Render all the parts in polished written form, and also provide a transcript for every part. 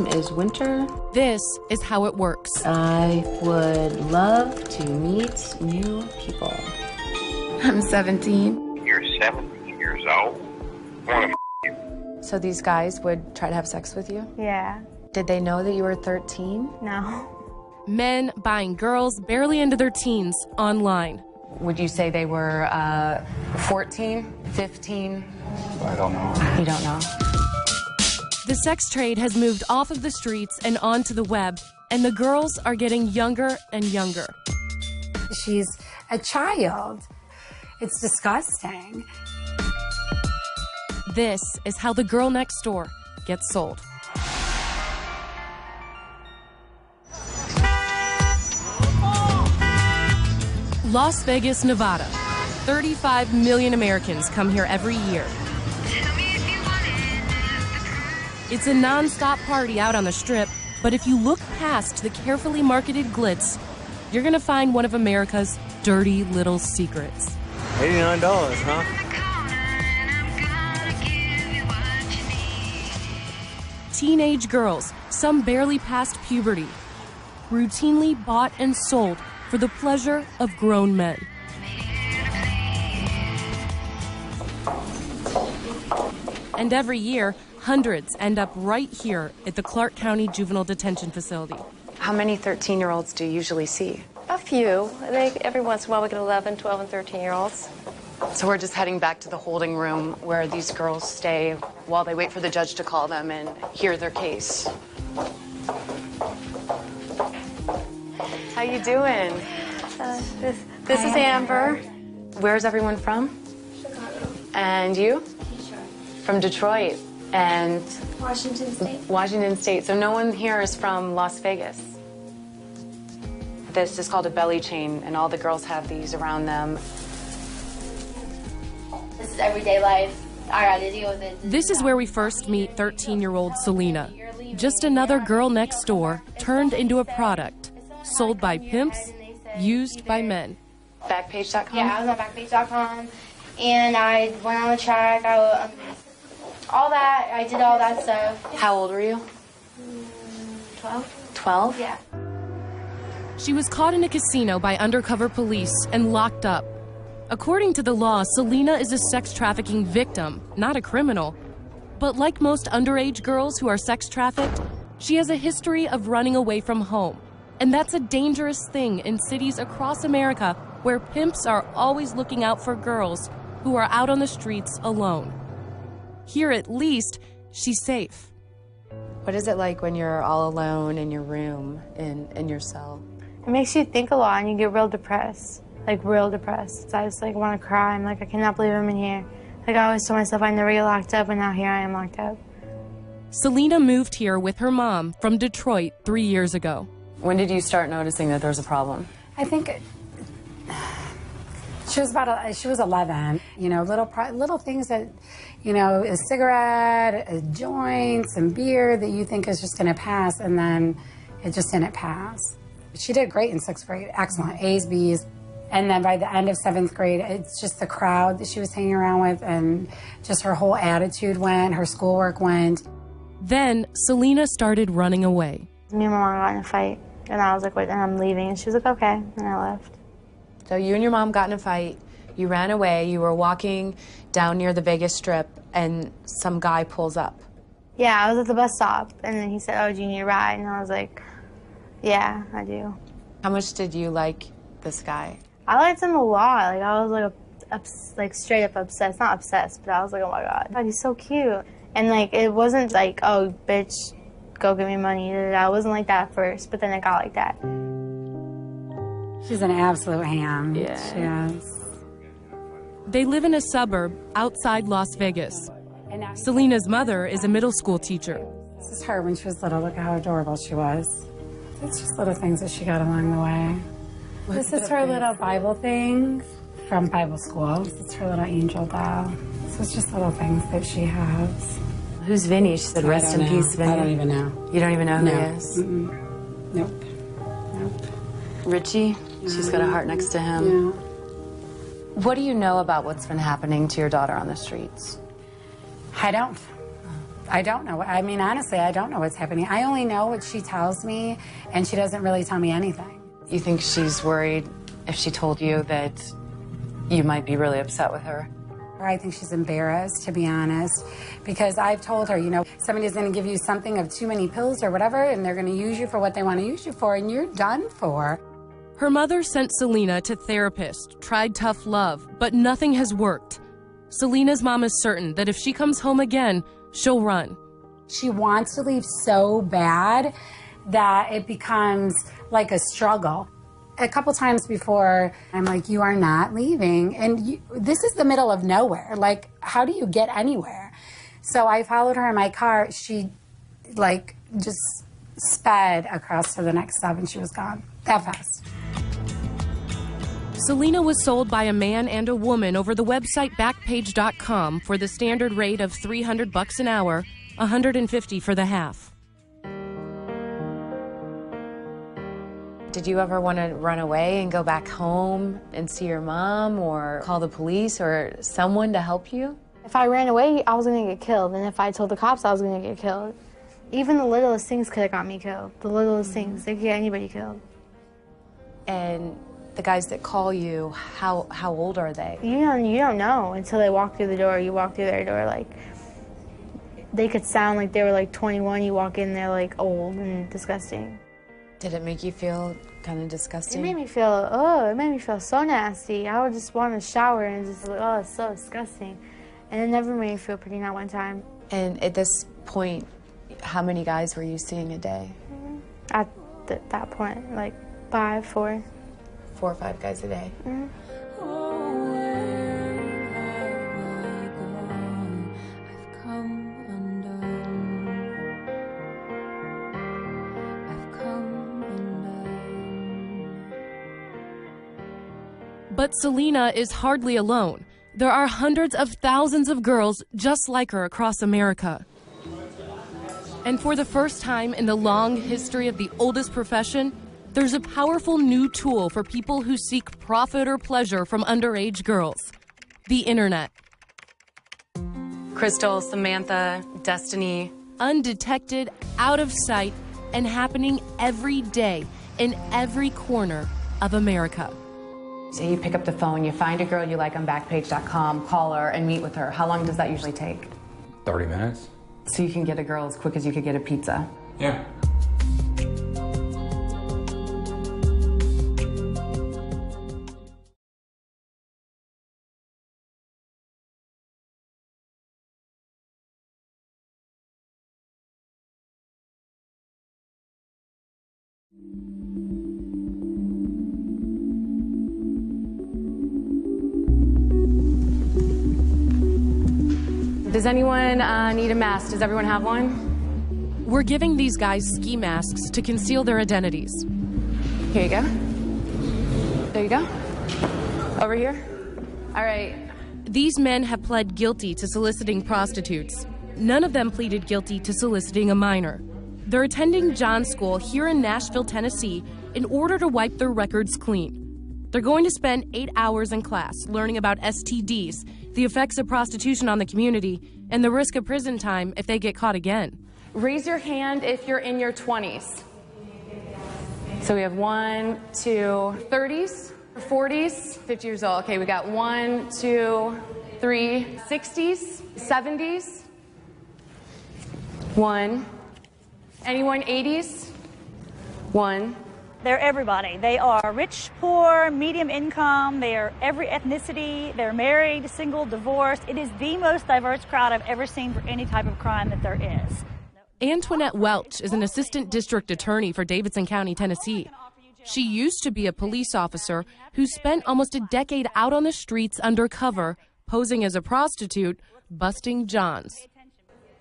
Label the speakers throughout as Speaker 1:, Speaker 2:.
Speaker 1: Is winter.
Speaker 2: This is how it works.
Speaker 1: I would love to meet new people.
Speaker 3: I'm 17.
Speaker 4: You're 17 years old? I wanna you.
Speaker 3: So these guys would try to have sex with you?
Speaker 5: Yeah.
Speaker 3: Did they know that you were 13?
Speaker 5: No.
Speaker 2: Men buying girls barely into their teens online.
Speaker 3: Would you say they were 14, 15?
Speaker 4: I don't know.
Speaker 3: You don't know?
Speaker 2: The sex trade has moved off of the streets and onto the web, and the girls are getting younger and younger.
Speaker 6: She's a child. It's disgusting.
Speaker 2: This is how the girl next door gets sold. Las Vegas, Nevada. 35 million Americans come here every year. It's a non-stop party out on the Strip, but if you look past the carefully marketed glitz, you're gonna find one of America's dirty little secrets.
Speaker 7: $89, huh?
Speaker 2: Teenage girls, some barely past puberty, routinely bought and sold for the pleasure of grown men. And every year, hundreds end up right here at the Clark County Juvenile Detention Facility.
Speaker 3: How many 13-year-olds do you usually see?
Speaker 5: A few. Every once in a while we get 11, 12, and 13-year-olds.
Speaker 3: So we're just heading back to the holding room where these girls stay while they wait for the judge to call them and hear their case. How you doing?
Speaker 5: This is Amber.
Speaker 3: Where's everyone from?
Speaker 8: Chicago.
Speaker 3: And you?
Speaker 8: Detroit.
Speaker 3: From Detroit. And
Speaker 8: Washington State.
Speaker 3: Washington State. So no one here is from Las Vegas. This is called a belly chain, and all the girls have these around them.
Speaker 8: This is everyday life. I gotta deal with it.
Speaker 2: This is where we first meet 13-year-old Selena. Just another girl next door turned into a product, sold by pimps, used by men.
Speaker 3: Backpage.com?
Speaker 8: Yeah, I was on Backpage.com, and I went on the track. All that. I did all that stuff.
Speaker 3: How old were you?
Speaker 8: 12.
Speaker 3: 12?
Speaker 8: Yeah.
Speaker 2: She was caught in a casino by undercover police and locked up. According to the law, Selena is a sex trafficking victim, not a criminal. But like most underage girls who are sex trafficked, she has a history of running away from home. And that's a dangerous thing in cities across America where pimps are always looking out for girls who are out on the streets alone. Here, at least, she's safe.
Speaker 3: What is it like when you're all alone in your room, in your cell?
Speaker 5: It makes you think a lot, and you get real depressed. Like, real depressed. So I just, want to cry. I'm like, I cannot believe I'm in here. Like, I always told myself I'd never get locked up, and now here I am locked up.
Speaker 2: Selena moved here with her mom from Detroit 3 years ago.
Speaker 3: When did you start noticing that there was a problem?
Speaker 6: I think she was 11. You know, little things that, you know, a cigarette, a joint, some beer that you think is just going to pass, and then it just didn't pass. She did great in 6th grade, excellent, A's, B's. And then by the end of 7th grade, it's just the crowd that she was hanging around with, and just her whole attitude went, her schoolwork went.
Speaker 2: Then Selena started running away.
Speaker 5: Me and my mom got in a fight, and I was like, wait, I'm leaving. And she was like, okay, and I left.
Speaker 3: So you and your mom got in a fight, you ran away, you were walking down near the Vegas Strip, and some guy pulls up.
Speaker 5: Yeah, I was at the bus stop, and then he said, oh, do you need a ride? And I was like, yeah, I do.
Speaker 3: How much did you like this guy?
Speaker 5: I liked him a lot. Like, I was like straight up obsessed. Not obsessed, but I was like, oh my God, he's so cute. And like, it wasn't like, oh, bitch, go give me money. I wasn't like that at first, but then it got like that.
Speaker 6: She's an absolute ham.
Speaker 3: Yeah.
Speaker 6: She is.
Speaker 2: They live in a suburb outside Las Vegas. Selena's mother is a middle school teacher.
Speaker 6: This is her when she was little. Look at how adorable she was. It's just little things that she got along the way. This is her little Bible thing from Bible school. This is her little angel doll. So it's just little things that she has.
Speaker 3: Who's Vinny? She said, rest in peace, Vinny.
Speaker 6: I don't even know.
Speaker 3: You don't even know who he is?
Speaker 6: Nope. Nope.
Speaker 3: Richie? She's got a heart next to him.
Speaker 6: Yeah.
Speaker 3: What do you know about what's been happening to your daughter on the streets?
Speaker 6: I don't. I don't know. I mean, honestly, I don't know what's happening. I only know what she tells me, and she doesn't really tell me anything.
Speaker 3: You think she's worried if she told you that you might be really upset with her?
Speaker 6: I think she's embarrassed, to be honest, because I've told her, you know, somebody's going to give you something of too many pills or whatever, and they're going to use you for what they want to use you for, and you're done for.
Speaker 2: Her mother sent Selena to therapists, tried tough love, but nothing has worked. Selena's mom is certain that if she comes home again, she'll run.
Speaker 6: She wants to leave so bad that it becomes like a struggle. A couple times before, I'm like, you are not leaving. And this is the middle of nowhere. Like, how do you get anywhere? So I followed her in my car. She, like, just sped across to the next stop and she was gone. That fast.
Speaker 2: Selena was sold by a man and a woman over the website Backpage.com for the standard rate of $300 an hour, $150 for the half.
Speaker 3: Did you ever want to run away and go back home and see your mom or call the police or someone to help you?
Speaker 5: If I ran away, I was gonna get killed, and if I told the cops, I was gonna get killed. Even the littlest things could have got me killed. The littlest things, they could get anybody killed.
Speaker 3: And the guys that call you, how old are they?
Speaker 5: You don't know until they walk through the door. You walk through their door, like, they could sound like they were like 21. You walk in, they're like old and disgusting.
Speaker 3: Did it make you feel kind of disgusting?
Speaker 5: It made me feel so nasty. I would just want to shower and just like, oh, it's so disgusting. And it never made me feel pretty, not one time.
Speaker 3: And at this point, how many guys were you seeing a day?
Speaker 5: At that point, like 5, 4.
Speaker 3: 4 or 5 guys a day?
Speaker 5: Mm-hmm.
Speaker 2: But Selena is hardly alone. There are hundreds of thousands of girls just like her across America. And for the first time in the long history of the oldest profession, there's a powerful new tool for people who seek profit or pleasure from underage girls: the internet.
Speaker 3: Crystal, Samantha, Destiny.
Speaker 2: Undetected, out of sight, and happening every day in every corner of America.
Speaker 3: So you pick up the phone, you find a girl you like on Backpage.com, call her and meet with her. How long does that usually take?
Speaker 4: 30 minutes.
Speaker 3: So you can get a girl as quick as you could get a pizza?
Speaker 4: Yeah.
Speaker 3: Does anyone need a mask? Does everyone have one?
Speaker 2: We're giving these guys ski masks to conceal their identities.
Speaker 3: Here you go. There you go. Over here. All right.
Speaker 2: These men have pled guilty to soliciting prostitutes. None of them pleaded guilty to soliciting a minor. They're attending John's School here in Nashville, Tennessee, in order to wipe their records clean. They're going to spend 8 hours in class learning about STDs, the effects of prostitution on the community, and the risk of prison time if they get caught again.
Speaker 3: Raise your hand if you're in your 20s. So we have 1, 2, 30s, 40s, 50 years old. Okay, we got 1, 2, 3, 60s, 70s. 1. Anyone 80s? 1.
Speaker 9: They're everybody. They are rich, poor, medium income. They are every ethnicity. They're married, single, divorced. It is the most diverse crowd I've ever seen for any type of crime that there is.
Speaker 2: Antoinette Welch is an assistant district attorney for Davidson County, Tennessee. She used to be a police officer who spent almost a decade out on the streets undercover, posing as a prostitute, busting Johns.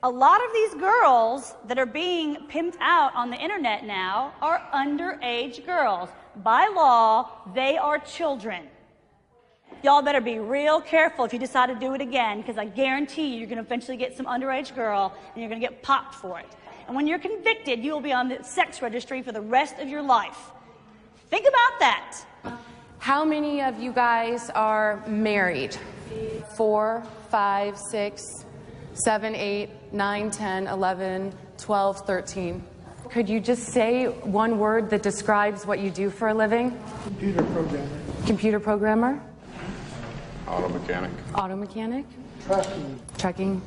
Speaker 9: A lot of these girls that are being pimped out on the internet now are underage girls. By law, they are children. Y'all better be real careful if you decide to do it again, because I guarantee you're going to eventually get some underage girl and you're going to get popped for it. And when you're convicted, you will be on the sex registry for the rest of your life. Think about that.
Speaker 3: How many of you guys are married? 4, 5, 6, 7, 8, 9, 10, 11, 12, 13. Could you just say one word that describes what you do for a living?
Speaker 10: Computer programmer.
Speaker 3: Computer programmer?
Speaker 4: Auto mechanic.
Speaker 3: Auto mechanic?
Speaker 10: Trafficking.
Speaker 3: Trucking?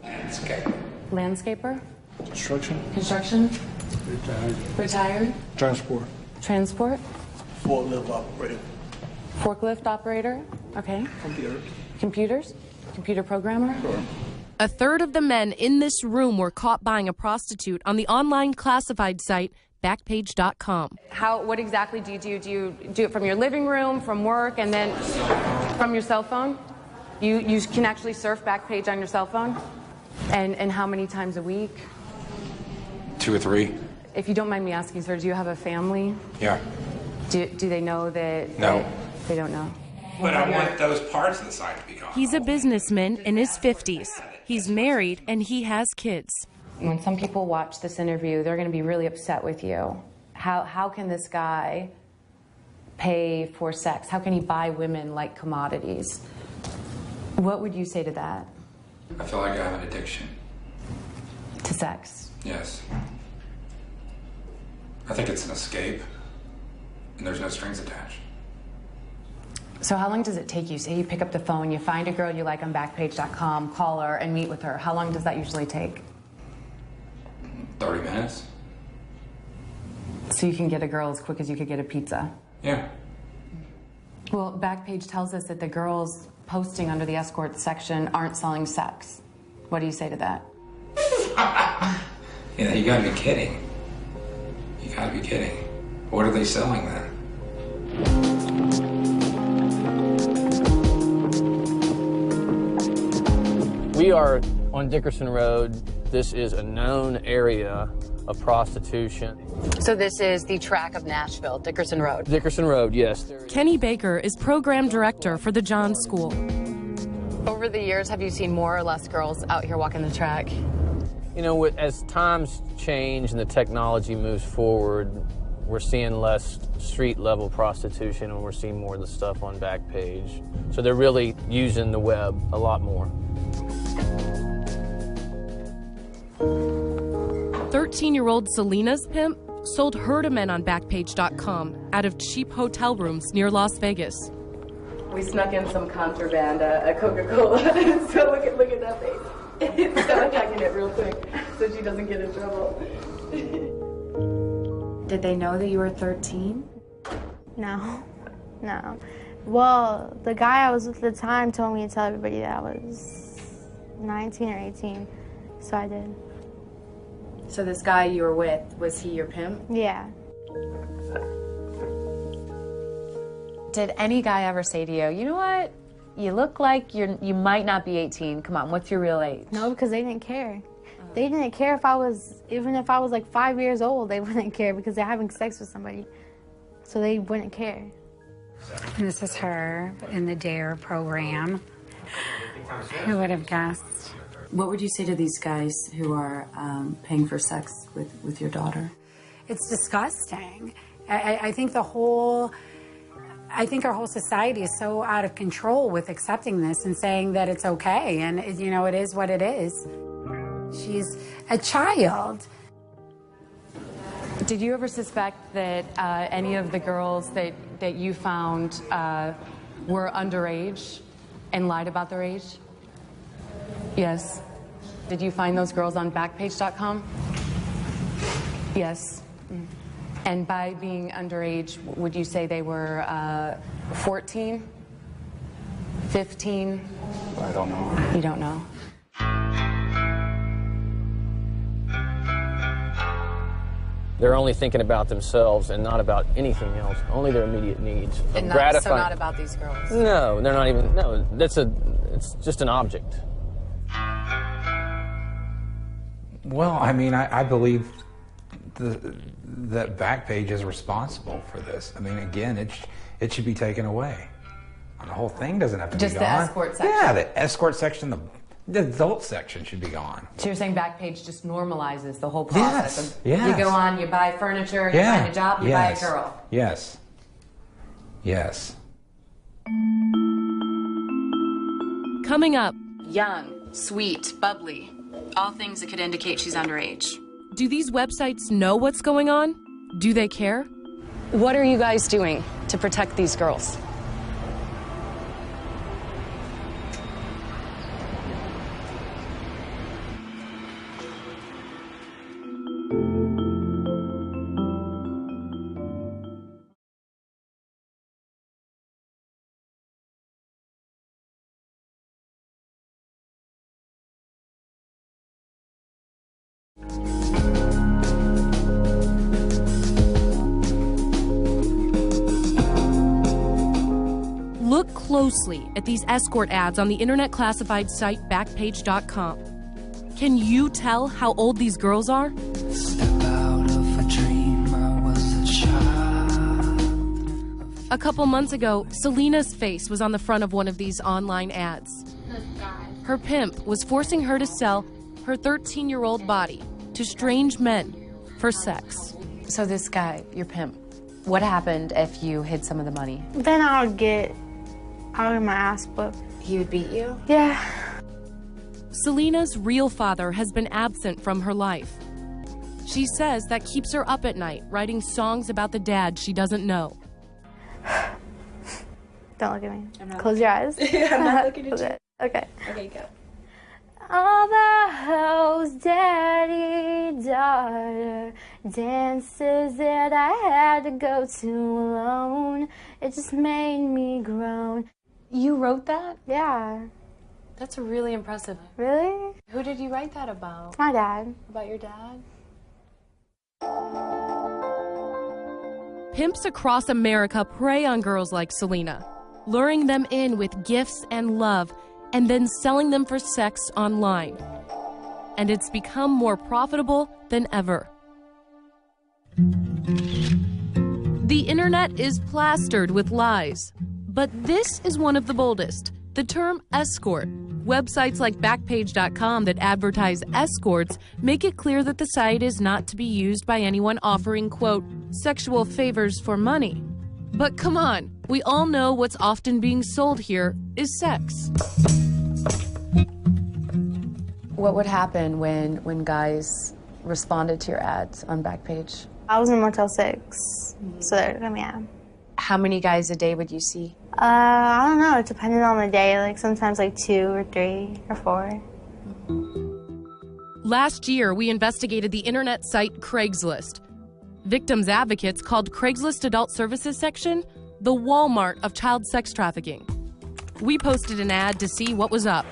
Speaker 4: Landscaper.
Speaker 3: Landscaper?
Speaker 10: Construction.
Speaker 3: Construction?
Speaker 10: Retired.
Speaker 3: Retired?
Speaker 10: Transport.
Speaker 3: Transport?
Speaker 10: Forklift operator.
Speaker 3: Forklift operator? Okay.
Speaker 10: Computer.
Speaker 3: Computers? Computer programmer?
Speaker 10: Sure.
Speaker 2: A third of the men in this room were caught buying a prostitute on the online classified site Backpage.com.
Speaker 3: What exactly do you do? Do you do it from your living room, from work, and then from your cell phone? You can actually surf Backpage on your cell phone? And how many times a week?
Speaker 4: 2 or 3.
Speaker 3: If you don't mind me asking, sir, do you have a family?
Speaker 4: Yeah.
Speaker 3: Do they know that?
Speaker 4: No.
Speaker 3: They don't know.
Speaker 4: But I want those parts of the site to be gone.
Speaker 2: He's a businessman in his 50s. He's married and he has kids.
Speaker 3: When some people watch this interview, they're going to be really upset with you. How can this guy pay for sex? How can he buy women like commodities? What would you say to that?
Speaker 11: I feel like I have an addiction.
Speaker 3: To sex?
Speaker 11: Yes. I think it's an escape, and there's no strings attached.
Speaker 3: So how long does it take you? Say you pick up the phone, you find a girl you like on Backpage.com, call her, and meet with her. How long does that usually take?
Speaker 11: 30 minutes.
Speaker 3: So you can get a girl as quick as you could get a pizza?
Speaker 11: Yeah.
Speaker 3: Well, Backpage tells us that the girls posting under the escort section aren't selling sex. What do you say to that?
Speaker 11: Yeah, you gotta be kidding. You gotta be kidding. What are they selling then?
Speaker 12: We are on Dickerson Road. This is a known area of prostitution.
Speaker 3: So this is the track of Nashville, Dickerson Road.
Speaker 12: Dickerson Road, yes.
Speaker 2: Kenny Baker is program director for the John School.
Speaker 3: Over the years, have you seen more or less girls out here walking the track?
Speaker 12: You know, as times change and the technology moves forward, we're seeing less street-level prostitution and we're seeing more of the stuff on Backpage. So they're really using the web a lot more.
Speaker 2: 13-year-old Selena's pimp sold her to men on Backpage.com out of cheap hotel rooms near Las Vegas.
Speaker 3: We snuck in some contraband, a Coca-Cola, so look at that face. So I'm checking it real quick so she doesn't get in trouble. Did they know that you were 13?
Speaker 5: No. Well, the guy I was with at the time told me to tell everybody that I was 19 or 18, so I did.
Speaker 3: So this guy you were with, was he your pimp?
Speaker 5: Yeah.
Speaker 3: Did any guy ever say to you, you know what? You look like you might not be 18. Come on, what's your real age?
Speaker 5: No, because they didn't care. They didn't care even if I was like 5 years old, they wouldn't care because they're having sex with somebody. So they wouldn't care.
Speaker 6: This is her in the DARE program. Who would have guessed?
Speaker 1: What would you say to these guys who are paying for sex with your daughter?
Speaker 6: It's disgusting. I think our whole society is so out of control with accepting this and saying that it's okay, and it is what it is. She's a child.
Speaker 3: Did you ever suspect that any of the girls that you found were underage and lied about their age? Yes. Did you find those girls on Backpage.com? Yes. And by being underage, would you say they were 14, 15?
Speaker 4: I don't know.
Speaker 3: You don't know.
Speaker 12: They're only thinking about themselves and not about anything else, only their immediate needs.
Speaker 3: And so not about these girls?
Speaker 12: No, they're not even, no, it's just an object.
Speaker 13: Well, I mean, I believe that Backpage is responsible for this. I mean, again, it should be taken away. The whole thing doesn't have to be gone.
Speaker 3: Just the escort section?
Speaker 13: Yeah, the escort section, the adult section should be gone.
Speaker 3: So you're saying Backpage just normalizes the whole process?
Speaker 13: Yes.
Speaker 3: You go on, you buy furniture, you find a job, you buy a girl.
Speaker 13: Yes. Yes.
Speaker 2: Coming up.
Speaker 3: Young, sweet, bubbly, all things that could indicate she's underage.
Speaker 2: Do these websites know what's going on? Do they care?
Speaker 3: What are you guys doing to protect these girls?
Speaker 2: Look closely at these escort ads on the internet classified site Backpage.com. Can you tell how old these girls are? A couple months ago, Selena's face was on the front of one of these online ads. Her pimp was forcing her to sell her 13-year-old body to strange men for sex.
Speaker 1: So this guy, your pimp, what happened if you hid some of the money?
Speaker 5: Then I would get my ass whooped.
Speaker 1: He would beat you?
Speaker 5: Yeah.
Speaker 2: Selena's real father has been absent from her life. She says that keeps her up at night, writing songs about the dad she doesn't know.
Speaker 5: Don't look at me. Close your eyes.
Speaker 1: I'm not looking at you.
Speaker 5: Okay.
Speaker 1: Okay, go.
Speaker 5: All the hoes, daddy, daughter, dances that I had to go to alone. It just made me groan.
Speaker 1: You wrote that?
Speaker 5: Yeah.
Speaker 1: That's really impressive.
Speaker 5: Really?
Speaker 1: Who did you write that about?
Speaker 5: My dad.
Speaker 1: About your dad?
Speaker 2: Pimps across America prey on girls like Selena, luring them in with gifts and love, and then selling them for sex online. And it's become more profitable than ever. The internet is plastered with lies, but this is one of the boldest. The term escort. Websites like Backpage.com that advertise escorts make it clear that the site is not to be used by anyone offering, quote, sexual favors for money. But come on, we all know what's often being sold here is sex.
Speaker 1: What would happen when guys responded to your ads on Backpage?
Speaker 5: I was in Motel 6, so they're gonna be out.
Speaker 1: How many guys a day would you see?
Speaker 5: I don't know. It depended on the day. Like sometimes like 2 or 3 or 4.
Speaker 2: Last year, we investigated the internet site Craigslist. Victims advocates called Craigslist Adult Services section the Walmart of child sex trafficking. We posted an ad to see what was up.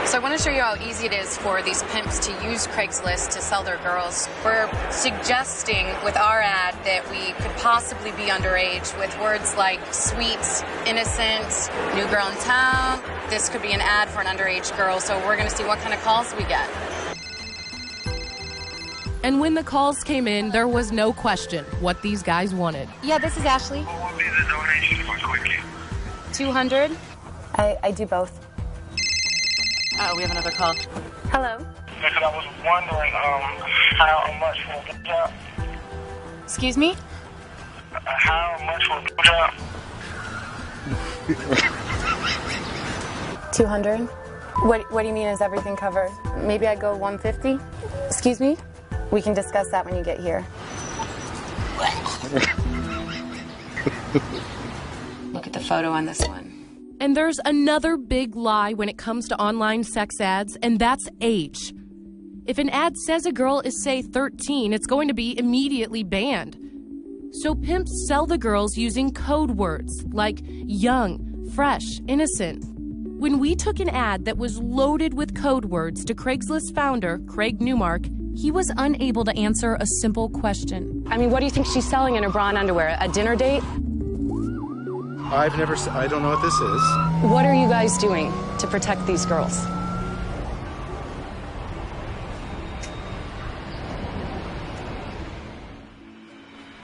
Speaker 3: So I want to show you how easy it is for these pimps to use Craigslist to sell their girls. We're suggesting with our ad that we could possibly be underage with words like sweet, innocent, new girl in town. This could be an ad for an underage girl, so we're going to see what kind of calls we get.
Speaker 2: And when the calls came in, there was no question what these guys wanted.
Speaker 3: Yeah, this is Ashley.
Speaker 14: What would be the donation for quickie?
Speaker 3: 200.
Speaker 15: I do both.
Speaker 3: Oh, we have another call.
Speaker 15: Hello.
Speaker 14: Listen, I was wondering how much for a job?
Speaker 3: Excuse me?
Speaker 14: How much for a job?
Speaker 15: 200. What do you mean, is everything covered? Maybe I go 150? Excuse me? We can discuss that when you get here.
Speaker 3: Look at the photo on this one.
Speaker 2: And there's another big lie when it comes to online sex ads, and that's age. If an ad says a girl is, say, 13, it's going to be immediately banned. So pimps sell the girls using code words like young, fresh, innocent. When we took an ad that was loaded with code words to Craigslist founder Craig Newmark, he was unable to answer a simple question.
Speaker 3: I mean, what do you think she's selling in her bra and underwear? A dinner date?
Speaker 16: I don't know what this is.
Speaker 3: What are you guys doing to protect these girls?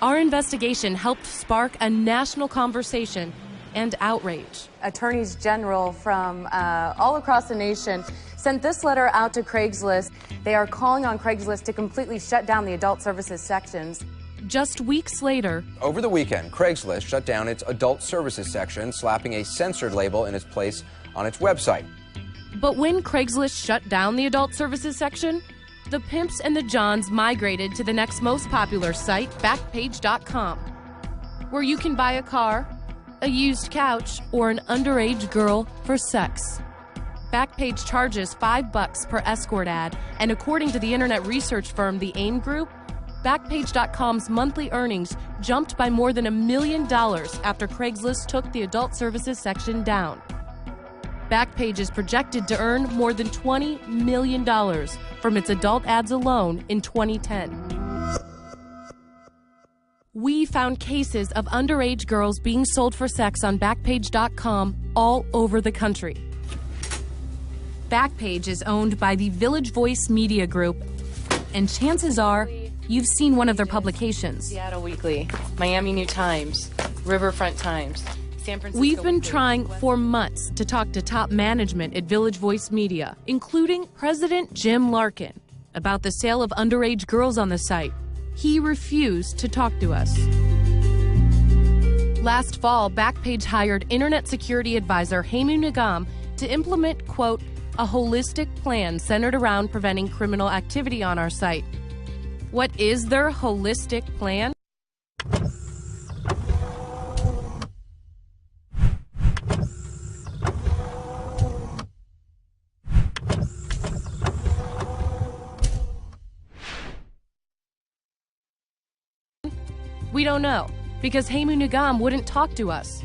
Speaker 2: Our investigation helped spark a national conversation and outrage.
Speaker 17: Attorneys general from all across the nation sent this letter out to Craigslist. They are calling on Craigslist to completely shut down the adult services sections.
Speaker 2: Just weeks later,
Speaker 18: over the weekend, Craigslist shut down its adult services section, slapping a censored label in its place on its website.
Speaker 2: But when Craigslist shut down the adult services section, the pimps and the johns migrated to the next most popular site, Backpage.com, where you can buy a car, a used couch, or an underage girl for sex. Backpage charges $5 per escort ad, and according to the internet research firm The AIM Group, Backpage.com's monthly earnings jumped by more than $1 million after Craigslist took the adult services section down. Backpage is projected to earn more than $20 million from its adult ads alone in 2010. We found cases of underage girls being sold for sex on Backpage.com all over the country. Backpage is owned by the Village Voice Media Group, and chances are you've seen one of their publications.
Speaker 17: Seattle Weekly, Miami New Times, Riverfront Times, San Francisco.
Speaker 2: We've been
Speaker 17: Weekly.
Speaker 2: trying for months to talk to top management at Village Voice Media, including President Jim Larkin, about the sale of underage girls on the site. He refused to talk to us. Last fall, Backpage hired internet security advisor Hemu Nigam to implement, quote, a holistic plan centered around preventing criminal activity on our site. What is their holistic plan? We don't know, because Hemu Nigam wouldn't talk to us.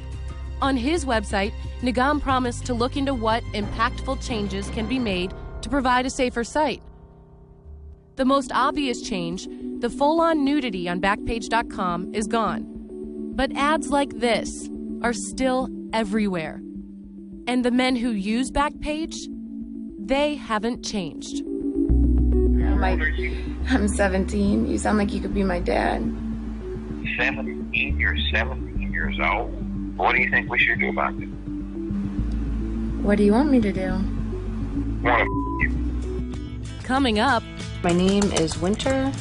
Speaker 2: On his website, Nigam promised to look into what impactful changes can be made to provide a safer site. The most obvious change, the full-on nudity on Backpage.com, is gone. But ads like this are still everywhere. And the men who use Backpage, they haven't changed.
Speaker 15: I'm 17. You sound like you could be my dad.
Speaker 14: 17? You're 17 years old? What do you think we should do about it?
Speaker 15: What do you want me to do?
Speaker 14: Want to
Speaker 2: Coming up,
Speaker 15: My name is Winter.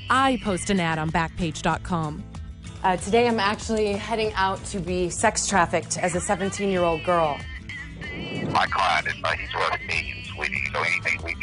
Speaker 2: I post an ad on Backpage.com.
Speaker 17: Today I'm actually heading out to be sex trafficked as a 17-year-old girl.
Speaker 14: My client is he's worth millions, sweetie, so anything we